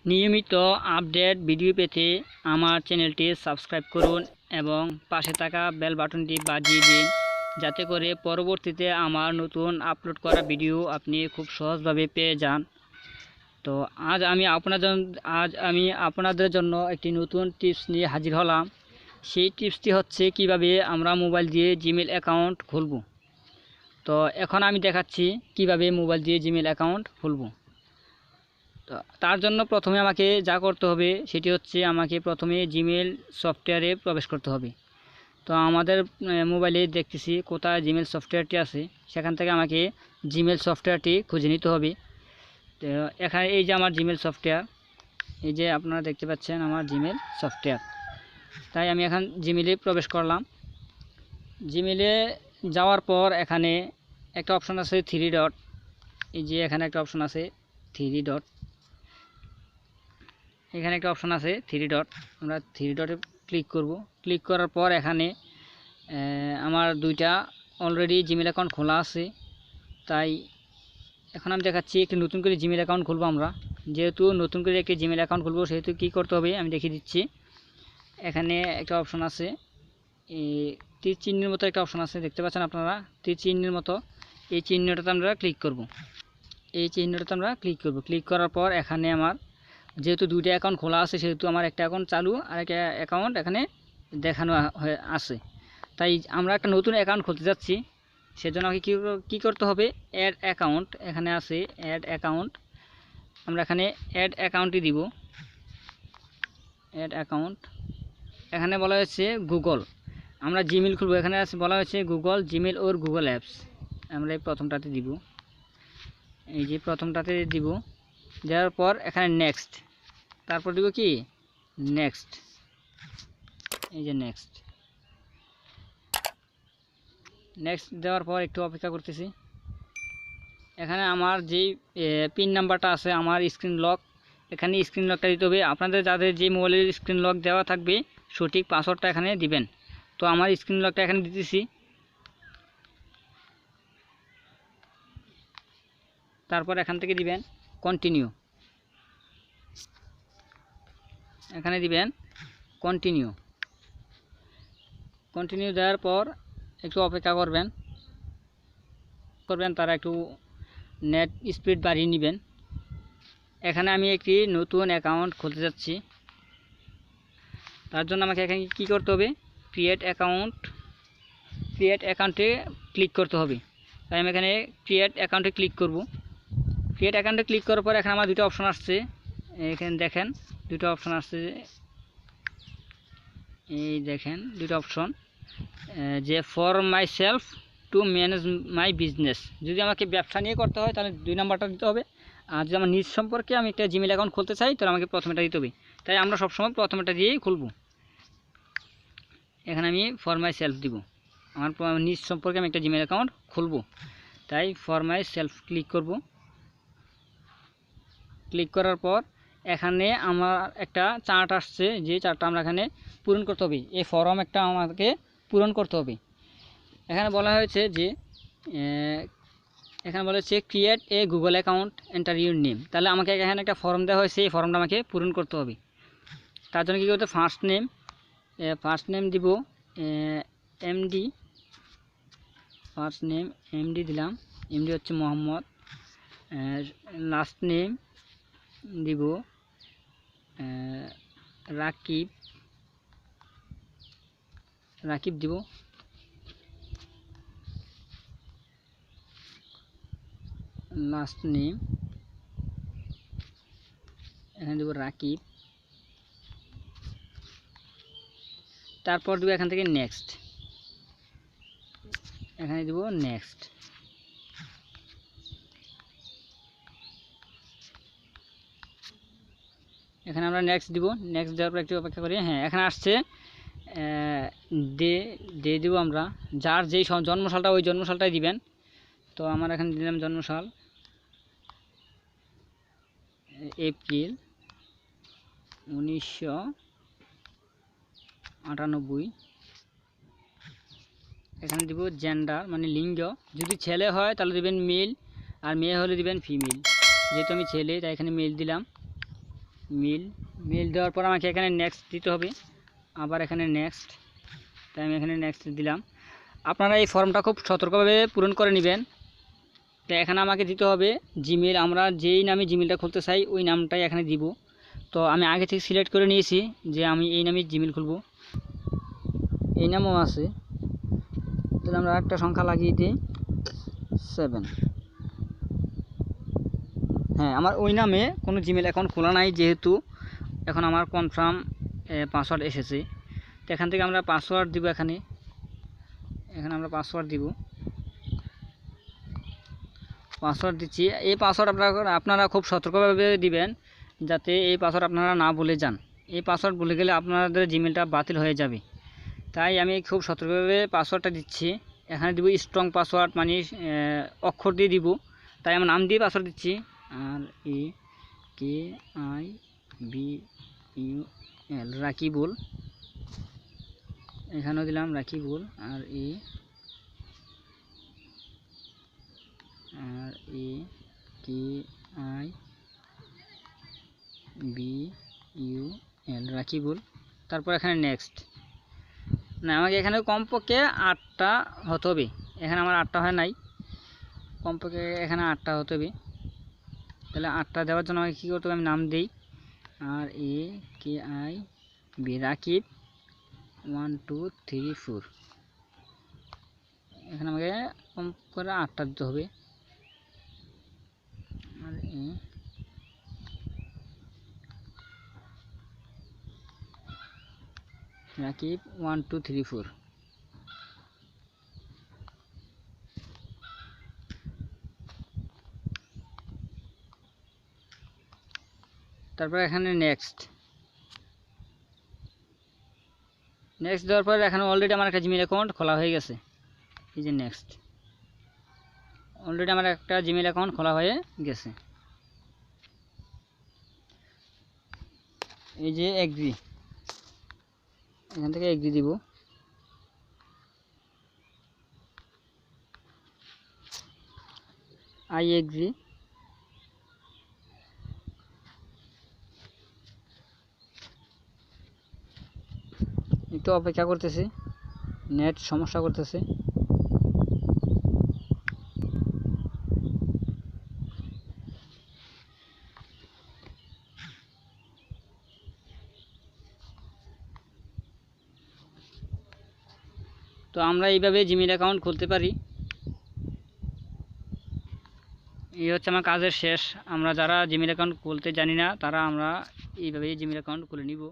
নিয়মিত update video পেতে আমার চ্যানেলটি সাবস্ক্রাইব করুন এবং পাশে থাকা বেল বাটনটি বাজিয়ে দিন, যাতে করে পরবর্তীতে আমার নতুন আপলোড করা ভিডিও আপনি খুব সহজভাবে পেয়ে যান। তো আজ আমি আপনাদের জন্য একটি নতুন টিপস নিয়ে হাজির হলাম। সেই টিপসটি হচ্ছে কিভাবে আমরা মোবাইল দিয়ে জিমেল অ্যাকাউন্ট খুলব। তো এখন আমি দেখাচ্ছি কিভাবে মোবাইল দিয়ে জিমেল অ্যাকাউন্ট খুলব। তো তার জন্য প্রথমে আমাকে যা করতে হবে সেটি হচ্ছে আমাকে প্রথমে জিমেল সফটওয়্যারে প্রবেশ করতে হবে। তো আমাদের মোবাইলে দেখতেছি কোথায় জিমেল সফটওয়্যারটি আছে, সেখান থেকে আমাকে জিমেল সফটওয়্যারটি খুঁজে নিতে হবে। তো এখানে এই যে আমার জিমেল সফটওয়্যার, এই যে আপনারা দেখতে পাচ্ছেন আমার জিমেল সফটওয়্যার। তাই আমি এখন জিমেলে প্রবেশ করলাম। জিমেলে যাওয়ার পর এখানে একটা অপশন আছে থ্রি ডট, এই যে এখানে একটা অপশন আছে থ্রি ডট, এখানে একটা অপশন আছে থ্রি ডট। আমরা থ্রি ডটে ক্লিক করব। ক্লিক করার পর এখানে আমার দুইটা অলরেডি জিমেল অ্যাকাউন্ট খোলা আছে, তাই এখন আমি দেখাচ্ছি একটি নতুন করে জিমেল অ্যাকাউন্ট খুলবো। আমরা যেহেতু নতুন করে একটি জিমেল অ্যাকাউন্ট খুলবো সেহেতু কী করতে হবে আমি দেখিয়ে দিচ্ছি। এখানে একটা অপশন আছে, এই তীর চিহ্নের মতো একটা অপশন আছে, দেখতে পাচ্ছেন আপনারা তীর চিহ্নের মতো। এই চিহ্নটাতে আমরা ক্লিক করব। এই চিহ্নটাতে আমরা ক্লিক করব। ক্লিক করার পর এখানে আমার যেহেতু দুইটা অ্যাকাউন্ট খোলা আছে সেহেতু আমার একটা অ্যাকাউন্ট চালু আর একটা অ্যাকাউন্ট এখানে দেখানো হয়ে আছে। তাই আমরা একটা নতুন অ্যাকাউন্ট খুলতে যাচ্ছি, সেজন্য আমাকে কী করতে হবে, অ্যাড অ্যাকাউন্ট এখানে আছে, অ্যাড অ্যাকাউন্ট। আমরা এখানে অ্যাড অ্যাকাউন্টই দিব। অ্যাড অ্যাকাউন্ট এখানে বলা হয়েছে গুগল, আমরা জিমেল খুলবো। এখানে আছে বলা হয়েছে গুগল জিমেল ওর গুগল অ্যাপস। আমরা এই প্রথমটাতে দিব, এই যে প্রথমটাতে দিব। দেওয়ার পর এখানে নেক্সট, তারপর দিব কি নেক্সট, এই যে নেক্সট। নেক্সট দেওয়ার পর একটু অপেক্ষা করতেছি। এখানে আমার যেই পিন নাম্বারটা আছে আমার স্ক্রিন লক, এখানে স্ক্রিন লকটা দিতে হবে। আপনাদের যাদের যে মোবাইলের স্ক্রিন লক দেওয়া থাকবে সঠিক পাসওয়ার্ডটা এখানে দিবেন। তো আমার স্ক্রিন লকটা এখানে দিতেছি। তারপর এখান থেকে দিবেন কন্টিনিউ, এখানে দিবেন কন্টিনিউ। কন্টিনিউ দেওয়ার পর একটু অপেক্ষা করবেন, তারা একটু নেট স্পিড বাড়িয়ে নেবেন। এখানে আমি একটি নতুন অ্যাকাউন্ট খুলতে যাচ্ছি, তার জন্য আমাকে এখানে কী করতে হবে, ক্রিয়েট অ্যাকাউন্টে ক্লিক করতে হবে। তাই আমি এখানে ক্রিয়েট অ্যাকাউন্টে ক্লিক করব। ক্রিয়েট অ্যাকাউন্টে ক্লিক করার পর এখানে আমার দুটো অপশন আসছে, এখানে দেখেন দুটো অপশন আসছে, এই দেখেন দুটো অপশন, যে for my self to manage my business. যদি আমাকে ব্যবসা নিয়ে করতে হয় তাহলে 2 নাম্বারটা দিতে হবে, আর যদি আমার নিজ সম্পর্কে আমি একটা জিমেল অ্যাকাউন্ট খুলতে চাই তাহলে আমাকে প্রথমেটা দিতে হবে। তাই আমরা সবসময় প্রথমেটা দিয়েই খুলব। এখানে আমি ফর মাই সেলফ দিব, আমার নিজ সম্পর্কে আমি একটা জিমেল অ্যাকাউন্ট খুলব, তাই ফর মাই সেলফ ক্লিক করব। ক্লিক করার পর এখানে আমার একটা চার্ট আসছে, যে চার্টটা আমরা এখানে পূরণ করতে হবে। এই ফর্ম একটা আমাকে পূরণ করতে হবে। এখানে বলা হয়েছে যে create a Google account, enter your name. তাহলে আমাকে এখানে একটা ফর্ম দেওয়া হয়েছে, এই ফর্মটা আমাকে পূরণ করতে হবে। তার জন্য কী করতে, ফার্স্ট নেম দিব এমডি, ফার্স্ট নেম এমডি দিলাম, এমডি হচ্ছে মোহাম্মদ। লাস্ট নেম দিব রাকিব দিব। লাস্ট নেম এখানে দেব রাকিব। তারপর দেব এখান থেকে নেক্সট, এখানে দেব নেক্সট। এখানে আমরা নেক্সট দিব। নেক্সট দেওয়ার পর একটু অপেক্ষা করি। হ্যাঁ, এখানে আসছে ডে দেব আমরা, যার যেই জন্মসালটা ওই জন্মসালটাই দিবেন। তো আমার এখানে দিলাম জন্মসাল এপ্রিল 1998। এখানে দিব জেন্ডার মানে লিঙ্গ, যদি ছেলে হয় তাহলে দিবেন মেল, আর মেয়ে হলে দিবেন ফিমেল। যেহেতু আমি ছেলে তাই এখানে মেল দিলাম, মিল মিল দেওয়ার পর আমাকে এখানে নেক্সট দিতে হবে, আবার এখানে নেক্সট, তাই আমি এখানে নেক্সট দিলাম। আপনারা এই ফর্মটা খুব সতর্কভাবে পূরণ করে নেবেন। তো এখানে আমাকে দিতে হবে জিমেল, আমরা যেই নামে জিমেলটা খুলতে চাই ওই নামটাই এখানে দিব। তো আমি আগে থেকে সিলেক্ট করে নিয়েছি যে আমি এই নামে জিমেল খুলব, এই নামও আছে। তাহলে আমরা একটা সংখ্যা লাগিয়ে দিই 7। হ্যাঁ, আমার ওই নামে কোনো জিমেল অ্যাকাউন্ট খোলা নাই, যেহেতু এখন আমার কনফার্ম পাসওয়ার্ড এসেছে। তো এখান থেকে আমরা পাসওয়ার্ড দিব, এখানে আমরা পাসওয়ার্ড দিব, পাসওয়ার্ড দিচ্ছি। এই পাসওয়ার্ড আপনারা খুব সতর্কভাবে দিবেন, যাতে এই পাসওয়ার্ড আপনারা না ভুলে যান। এই পাসওয়ার্ড ভুলে গেলে আপনাদের জিমেলটা বাতিল হয়ে যাবে। তাই আমি খুব সতর্কভাবে পাসওয়ার্ডটা দিচ্ছি। এখানে দিব স্ট্রং পাসওয়ার্ড, মানে অক্ষর দিয়ে দিব। তাই আমার নাম দিয়ে পাসওয়ার্ড দিচ্ছি, RAKIBUL, রাকিবুল। এখানেও দিলাম রাকিবুল, RAKIBUL, রাকিবুল। তারপর এখানে নেক্সট। না, আমাকে এখানে কমপক্ষে 8টা হতে হবে। এখানে আমার 8টা হয় নাই, কমপক্ষে এখানে 8টা হতে হবে। তাহলে 8টা দেওয়ার জন্য আমাকে কী করতে হবে, আমি নাম দিই RAKIB, রাকিব 1 2 3 4। এখানে আমাকে কম করে 8টা দিতে হবে। আর রাকিব 1 2 3 4। তারপর এখানে নেক্সট দেওয়ার পর এখানে অলরেডি আমার একটা জিমেল অ্যাকাউন্ট খোলা হয়ে গেছে। এই যে নেক্সট, অলরেডি আমার একটা জিমেল অ্যাকাউন্ট খোলা হয়ে গেছে। এই যে এগ্রি, এখান থেকে এগ্রি দিব। I agree. একটু অপেক্ষা করতেছি, নেট সমস্যা করতেছে। তো আমরা এইভাবে জিমেল অ্যাকাউন্ট খুলতে পারি। এই হচ্ছে আমার কাজের শেষ। আমরা যারা জিমেল অ্যাকাউন্ট খুলতে জানি না, তারা আমরা এইভাবে জিমেল অ্যাকাউন্ট খুলে নিব।